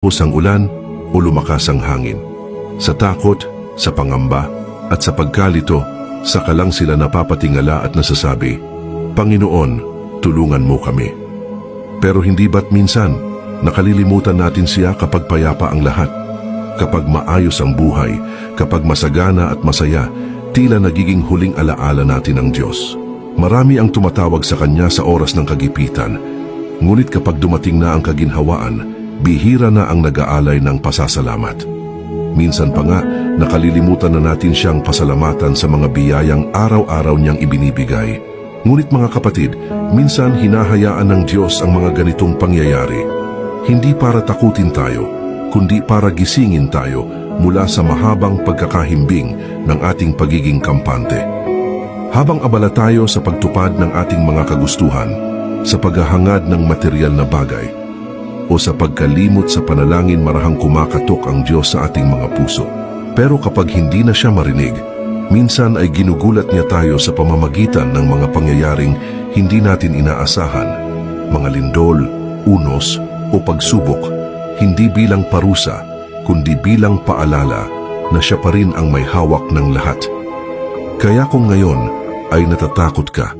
ang ulan o lumakas ang hangin. Sa takot, sa pangamba, at sa pagkalito, saka lang sila napapatingala at nasasabi, Panginoon, tulungan mo kami. Pero hindi ba't minsan, nakalilimutan natin siya kapag payapa ang lahat? Kapag maayos ang buhay, kapag masagana at masaya, tila nagiging huling alaala natin ang Diyos. Marami ang tumatawag sa Kanya sa oras ng kagipitan, ngunit kapag dumating na ang kaginhawaan, bihira na ang nag-aalay ng pasasalamat. Minsan pa nga, nakalilimutan na natin siyang pasalamatan sa mga biyayang araw-araw niyang ibinibigay. Ngunit mga kapatid, minsan hinahayaan ng Diyos ang mga ganitong pangyayari. Hindi para takutin tayo, kundi para gisingin tayo mula sa mahabang pagkakahimbing ng ating pagiging kampante. Habang abala tayo sa pagtupad ng ating mga kagustuhan, sa paghahangad ng material na bagay, o sa pagkalimot sa panalangin, marahang kumakatok ang Diyos sa ating mga puso. Pero kapag hindi na siya marinig, minsan ay ginugulat niya tayo sa pamamagitan ng mga pangyayaring hindi natin inaasahan, mga lindol, unos o pagsubok, hindi bilang parusa, kundi bilang paalala na siya pa rin ang may hawak ng lahat. Kaya kung ngayon ay natatakot ka,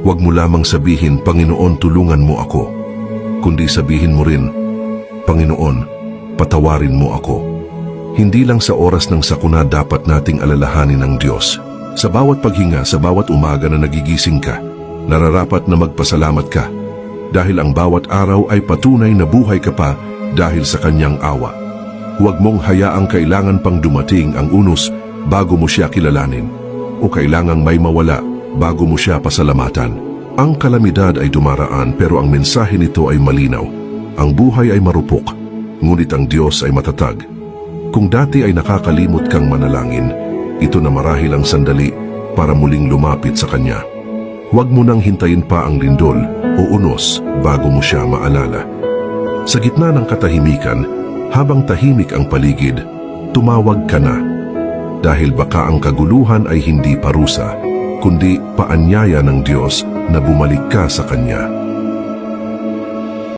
huwag mo lamang sabihin, Panginoon, tulungan mo ako, kundi sabihin mo rin, Panginoon, patawarin mo ako. Hindi lang sa oras ng sakuna dapat nating alalahanin ang Diyos. Sa bawat paghinga, sa bawat umaga na nagigising ka, nararapat na magpasalamat ka, dahil ang bawat araw ay patunay na buhay ka pa dahil sa Kanyang awa. Huwag mong hayaang kailangan pang dumating ang unos bago mo siya kilalanin, o kailangang may mawala bago mo siya pasalamatan. Ang kalamidad ay dumaraan, pero ang mensahe nito ay malinaw. Ang buhay ay marupok, ngunit ang Diyos ay matatag. Kung dati ay nakakalimot kang manalangin, ito na marahil ang sandali para muling lumapit sa Kanya. Huwag mo nang hintayin pa ang lindol o unos bago mo siya maalala. Sa gitna ng katahimikan, habang tahimik ang paligid, tumawag ka na. Dahil baka ang kaguluhan ay hindi parusa, kundi paanyaya ng Diyos na bumalik ka sa Kanya.